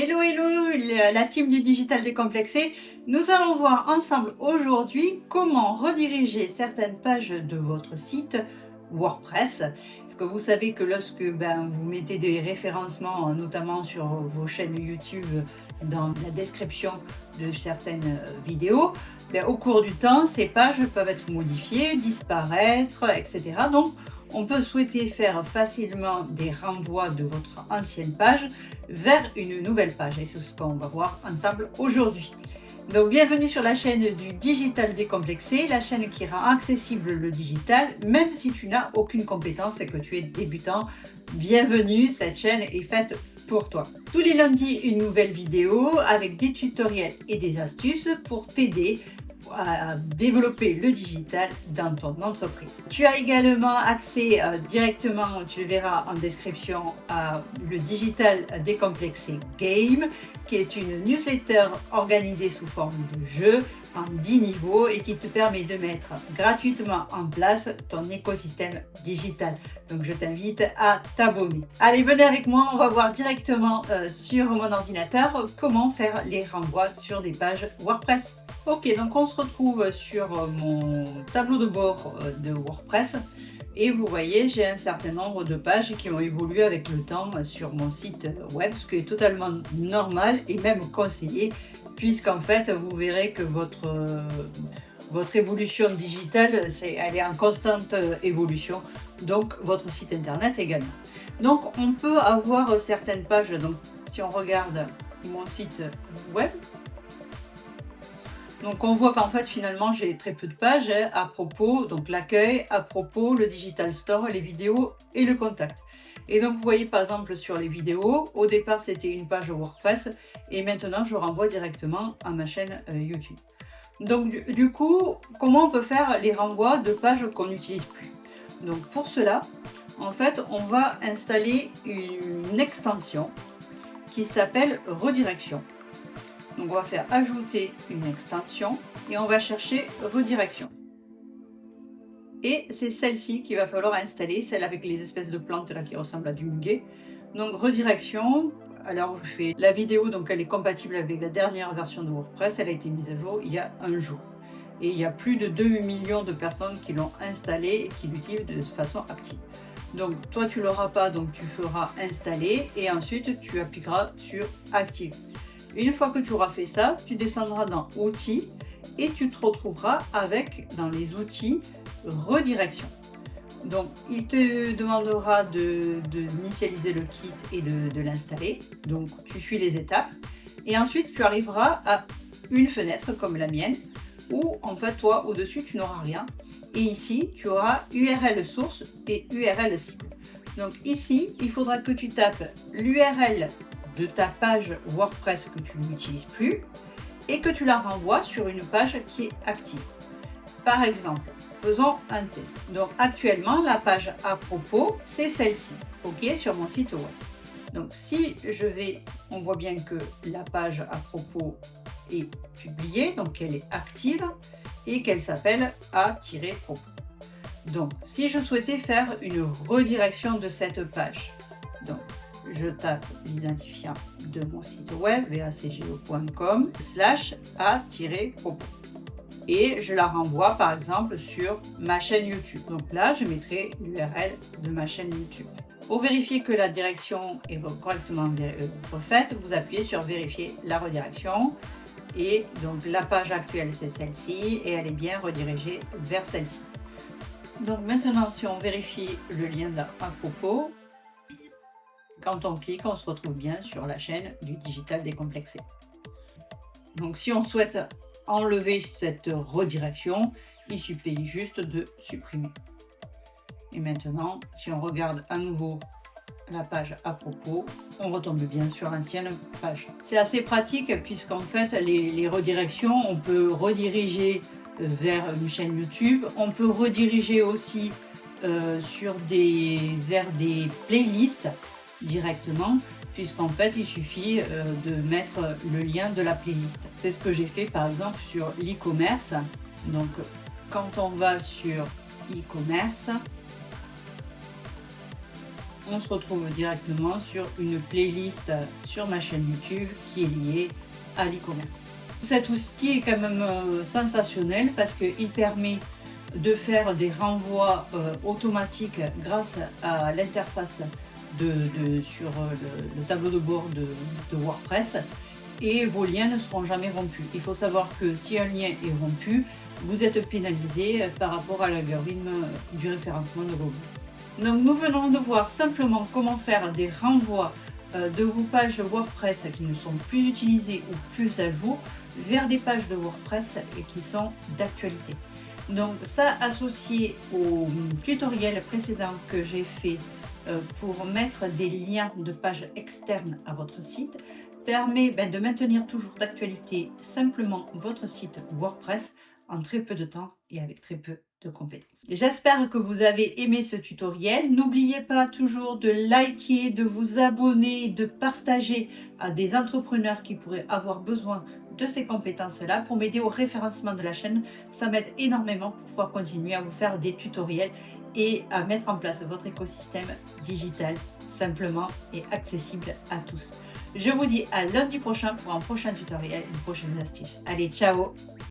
Hello la team du digital décomplexé. Nous allons voir ensemble aujourd'hui comment rediriger certaines pages de votre site WordPress. Parce que vous savez que lorsque vous mettez des référencements, notamment sur vos chaînes YouTube, dans la description de certaines vidéos, au cours du temps, ces pages peuvent être modifiées, disparaître, etc. Donc, on peut souhaiter faire facilement des renvois de votre ancienne page vers une nouvelle page. Et c'est ce qu'on va voir ensemble aujourd'hui. Donc bienvenue sur la chaîne du Digital Décomplexé, la chaîne qui rend accessible le digital, même si tu n'as aucune compétence et que tu es débutant. Bienvenue, cette chaîne est faite pour toi. Tous les lundis, une nouvelle vidéo avec des tutoriels et des astuces pour t'aider à développer le digital dans ton entreprise. Tu as également accès directement, tu le verras en description, à le Digital Décomplexé Game, qui est une newsletter organisée sous forme de jeu en 10 niveaux et qui te permet de mettre gratuitement en place ton écosystème digital. Donc je t'invite à t'abonner. Allez, venez avec moi, on va voir directement sur mon ordinateur comment faire les renvois sur des pages WordPress. Ok, donc on se retrouve sur mon tableau de bord de WordPress et vous voyez, j'ai un certain nombre de pages qui ont évolué avec le temps sur mon site web, ce qui est totalement normal et même conseillé, puisqu'en fait, vous verrez que votre évolution digitale, elle est en constante évolution, donc votre site internet également. Donc, on peut avoir certaines pages, donc si on regarde mon site web, donc on voit qu'en fait finalement j'ai très peu de pages à propos, donc l'accueil, à propos, le digital store, les vidéos et le contact. Et donc vous voyez par exemple sur les vidéos, au départ c'était une page WordPress et maintenant je renvoie directement à ma chaîne YouTube. Donc du coup, comment on peut faire les renvois de pages qu'on n'utilise plus? Donc pour cela, en fait on va installer une extension qui s'appelle Redirection. Donc on va faire ajouter une extension et on va chercher redirection. Et c'est celle-ci qu'il va falloir installer, celle avec les espèces de plantes là qui ressemblent à du muguet. Donc redirection, alors je fais la vidéo, donc elle est compatible avec la dernière version de WordPress, elle a été mise à jour il y a un jour. Et il y a plus de 2 millions de personnes qui l'ont installée et qui l'utilisent de façon active. Donc toi tu l'auras pas, donc tu feras installer et ensuite tu appliqueras sur active. Une fois que tu auras fait ça, tu descendras dans outils et tu te retrouveras avec, dans les outils, redirection. Donc il te demandera d'initialiser le kit et de l'installer. Donc tu suis les étapes et ensuite tu arriveras à une fenêtre comme la mienne où en fait toi au-dessus tu n'auras rien et ici tu auras URL source et URL cible. Donc ici il faudra que tu tapes l'URL de ta page WordPress que tu n'utilises plus et que tu la renvoies sur une page qui est active. Par exemple, faisons un test. Donc actuellement, la page à propos, c'est celle-ci, ok, sur mon site web. Donc si je vais, on voit bien que la page à propos est publiée, donc elle est active et qu'elle s'appelle A-propos. Donc si je souhaitais faire une redirection de cette page, donc je tape l'identifiant de mon site web vacgo.com/a-propos et je la renvoie par exemple sur ma chaîne YouTube. Donc là, je mettrai l'URL de ma chaîne YouTube. Pour vérifier que la direction est correctement refaite, vous appuyez sur vérifier la redirection et donc la page actuelle c'est celle-ci et elle est bien redirigée vers celle-ci. Donc maintenant, si on vérifie le lien d'à propos, quand on clique, on se retrouve bien sur la chaîne du Digital Décomplexé. Donc si on souhaite enlever cette redirection, il suffit juste de supprimer. Et maintenant, si on regarde à nouveau la page à propos, on retombe bien sur l'ancienne page. C'est assez pratique puisqu'en fait, les redirections, on peut rediriger vers une chaîne YouTube, on peut rediriger aussi vers des playlists directement, puisqu'en fait il suffit de mettre le lien de la playlist. C'est ce que j'ai fait par exemple sur l'e-commerce. Donc quand on va sur e-commerce, on se retrouve directement sur une playlist sur ma chaîne YouTube qui est liée à l'e-commerce. Cet outil est quand même sensationnel parce qu'il permet de faire des renvois automatiques grâce à l'interface sur le tableau de bord de WordPress, et vos liens ne seront jamais rompus. Il faut savoir que si un lien est rompu, vous êtes pénalisé par rapport à l'algorithme du référencement de Google. Donc nous venons de voir simplement comment faire des renvois de vos pages WordPress qui ne sont plus utilisées ou plus à jour vers des pages de WordPress et qui sont d'actualité. Donc ça, associé au tutoriel précédent que j'ai fait pour mettre des liens de pages externes à votre site, permet de maintenir toujours d'actualité simplement votre site WordPress en très peu de temps et avec très peu de compétences. J'espère que vous avez aimé ce tutoriel. N'oubliez pas toujours de liker, de vous abonner, de partager à des entrepreneurs qui pourraient avoir besoin de ces compétences-là pour m'aider au référencement de la chaîne. Ça m'aide énormément pour pouvoir continuer à vous faire des tutoriels et à mettre en place votre écosystème digital simplement et accessible à tous. Je vous dis à lundi prochain pour un prochain tutoriel, une prochaine astuce. Allez, ciao!